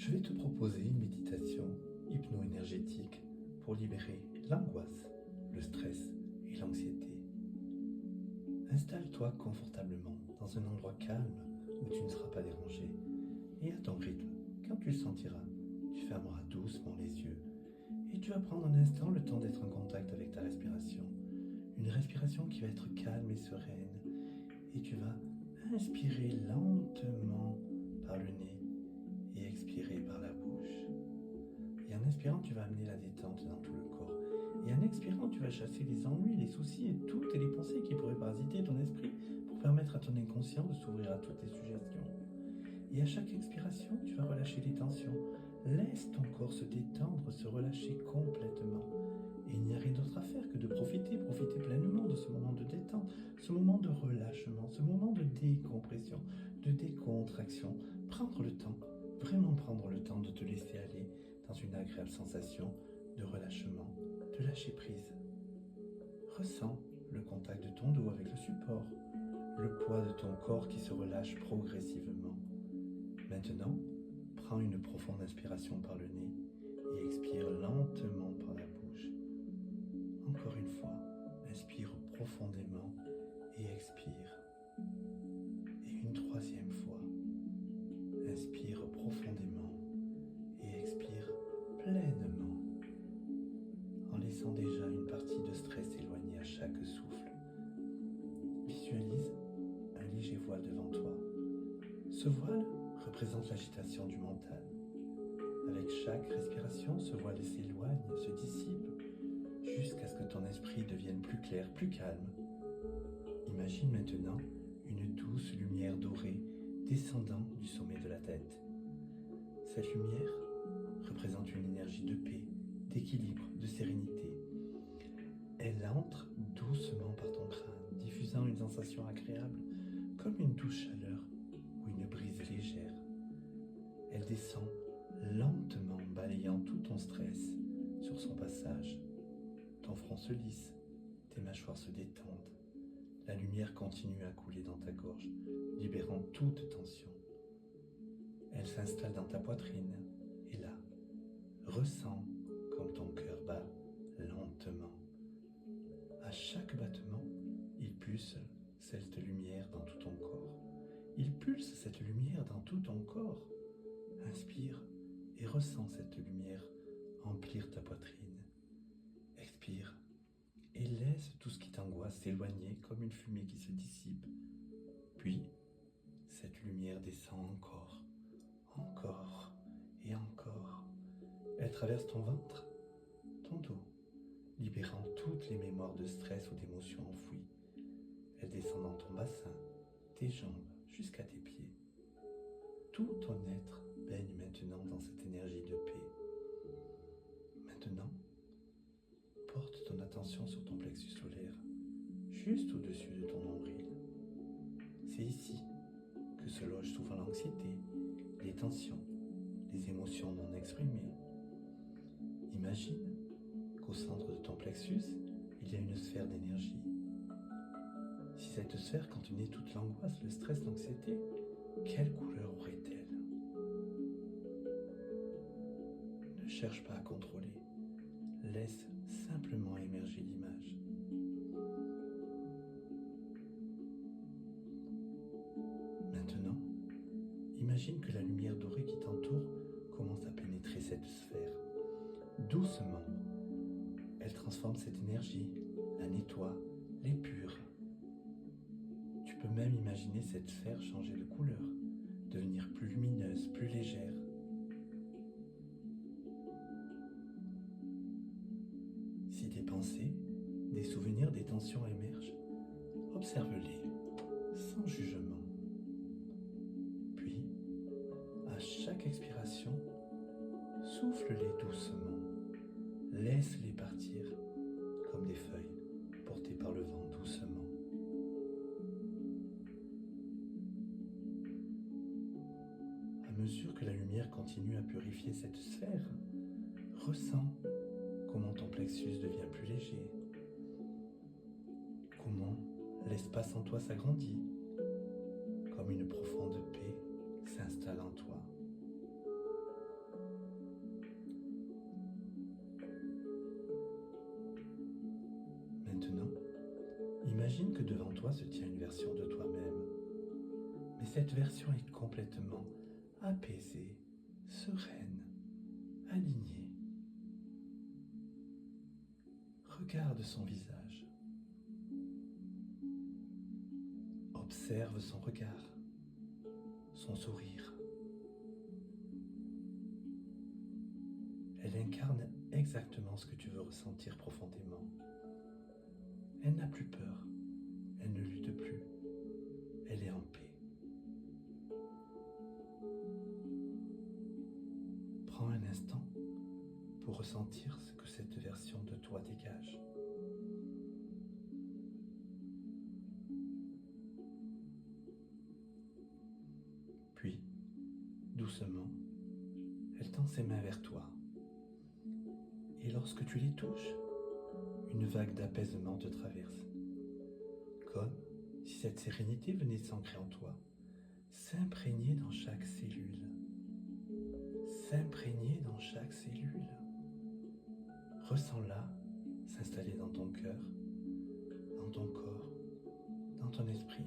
Je vais te proposer une méditation hypno-énergétique pour libérer l'angoisse, le stress et l'anxiété. Installe-toi confortablement dans un endroit calme où tu ne seras pas dérangé et à ton rythme. Quand tu le sentiras, tu fermeras doucement les yeux et tu vas prendre un instant le temps d'être en contact avec ta respiration. Une respiration qui va être calme et sereine, et tu vas inspirer lentement par le nez et expirer par la bouche. Et en inspirant, tu vas amener la détente dans tout le corps. Et en expirant, tu vas chasser les ennuis, les soucis et toutes les pensées qui pourraient parasiter ton esprit pour permettre à ton inconscient de s'ouvrir à toutes les suggestions. Et à chaque expiration, tu vas relâcher les tensions. Laisse ton corps se détendre, se relâcher complètement. Et il n'y a rien d'autre à faire que de profiter pleinement de ce moment de détente, ce moment de relâchement, ce moment de décompression, de décontraction. Prendre le temps, vraiment prendre le temps de te laisser aller dans une agréable sensation de relâchement, de lâcher prise. Ressens le contact de ton dos avec le support, le poids de ton corps qui se relâche progressivement. Maintenant, prends une profonde inspiration par le nez et expire lentement par la bouche. Encore une fois, inspire profondément et expire. Et une troisième fois, inspire profondément et expire pleinement, en laissant déjà une partie de stress s'éloigner à chaque souffle. Visualise un léger voile devant toi. Ce voile représente l'agitation du mental. Avec chaque respiration, ce voile s'éloigne, se dissipe, jusqu'à ce que ton esprit devienne plus clair, plus calme. Imagine maintenant une douce lumière dorée descendant du sommet de la tête. Cette lumière représente une énergie de paix, d'équilibre, de sérénité. Elle entre doucement par ton crâne, diffusant une sensation agréable, comme une douce chaleur ou une brise légère. Elle descend lentement, balayant tout ton stress sur son passage. Ton front se lisse, tes mâchoires se détendent. La lumière continue à couler dans ta gorge, libérant toute tension. Elle s'installe dans ta poitrine, et là, ressens comme ton cœur bat lentement. À chaque battement, il pulse cette lumière dans tout ton corps. Il pulse cette lumière dans tout ton corps. Inspire et ressens cette lumière emplir ta poitrine. Expire et laisse tout ce qui t'angoisse s'éloigner comme une fumée qui se dissipe. Puis, cette lumière descend encore et encore. Elle traverse ton ventre, ton dos, libérant toutes les mémoires de stress ou d'émotions enfouies. Elle descend dans ton bassin, tes jambes, jusqu'à tes pieds. Tout ton être baigne maintenant dans cette énergie de paix. Maintenant, porte ton attention sur ton plexus solaire, juste au-dessus de ton nombril. C'est ici que se loge souvent l'anxiété, les tensions, les émotions non exprimées. Imagine qu'au centre de ton plexus, il y a une sphère d'énergie. Si cette sphère contenait toute l'angoisse, le stress, l'anxiété, quelle couleur aurait-elle? Ne cherche pas à contrôler. Laisse simplement émerger l'image. Maintenant, imagine que la lumière dorée qui t'entoure commence à pénétrer cette sphère. Doucement, elle transforme cette énergie, la nettoie, l'épure. Tu peux même imaginer cette sphère changer de couleur, devenir plus lumineuse, plus légère. Si des pensées, des souvenirs, des tensions émergent, observe-les sans jugement. Puis, à chaque expiration, souffle-les doucement. Laisse-les partir comme des feuilles portées par le vent doucement. À mesure que la lumière continue à purifier cette sphère, ressens comment ton plexus devient plus léger, comment l'espace en toi s'agrandit, comme une profonde paix s'installe en toi. que devant toi se tient une version de toi-même. Mais cette version est complètement apaisée, sereine, alignée. Regarde son visage. Observe son regard, son sourire. Elle incarne exactement ce que tu veux ressentir profondément. Elle n'a plus peur, elle ne lutte plus, elle est en paix. Prends un instant pour ressentir ce que cette version de toi dégage. Puis, doucement, elle tend ses mains vers toi. Et lorsque tu les touches, une vague d'apaisement te traverse. Comme si cette sérénité venait s'ancrer en toi, s'imprégner dans chaque cellule. S'imprégner dans chaque cellule. Ressens-la s'installer dans ton cœur, dans ton corps, dans ton esprit.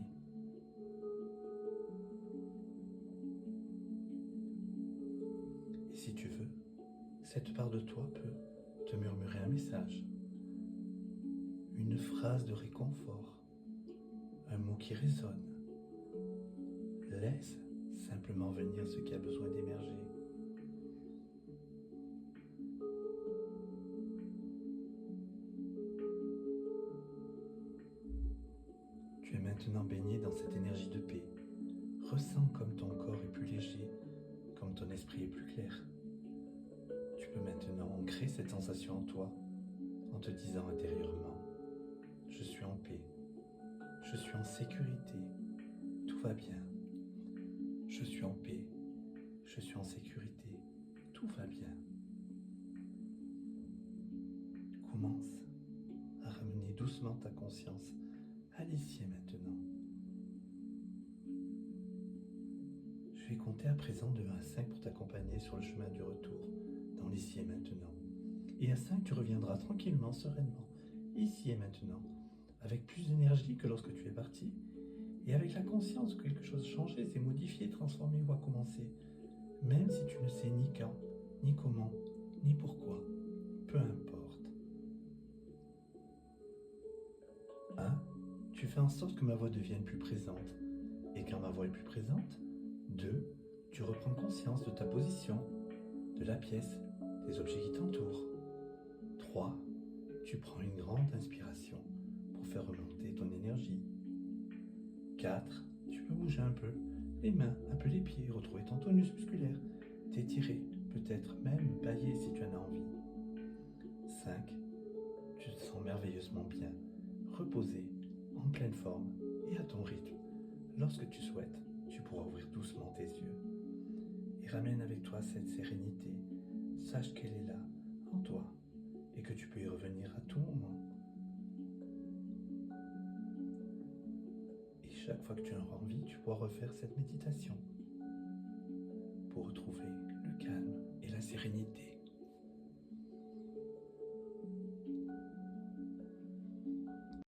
Et si tu veux, cette part de toi peut te murmurer un message, une phrase de réconfort, un mot qui résonne. Laisse simplement venir ce qui a besoin d'émerger. Tu es maintenant baigné dans cette énergie de paix. Ressens comme ton corps est plus léger, comme ton esprit est plus clair. Tu peux maintenant ancrer cette sensation en toi en te disant intérieurement: je suis en paix, je suis en sécurité, tout va bien. Je suis en paix, je suis en sécurité, tout va bien. Commence à ramener doucement ta conscience à l'ici et maintenant. Je vais compter à présent de 1 à 5 pour t'accompagner sur le chemin du retour dans l'ici et maintenant. Et à 5, tu reviendras tranquillement, sereinement, ici et maintenant, avec plus d'énergie que lorsque tu es parti, et avec la conscience que quelque chose changé, s'est modifié, transformé ou a commencé, même si tu ne sais ni quand, ni comment, ni pourquoi, peu importe. 1. Tu fais en sorte que ma voix devienne plus présente, et quand ma voix est plus présente, 2. Tu reprends conscience de ta position, de la pièce, des objets qui t'entourent. 3. Tu prends une grande inspiration pour faire remonter ton énergie. 4. Tu peux bouger un peu les mains, un peu les pieds, retrouver ton tonus musculaire, t'étirer, peut-être même bailler si tu en as envie. 5. Tu te sens merveilleusement bien, reposé, en pleine forme et à ton rythme. Lorsque tu souhaites, tu pourras ouvrir doucement tes yeux. Et ramène avec toi cette sérénité. Sache qu'elle est là, en toi, et que tu peux y revenir à tout moment. Et chaque fois que tu en auras envie, tu pourras refaire cette méditation pour retrouver le calme et la sérénité.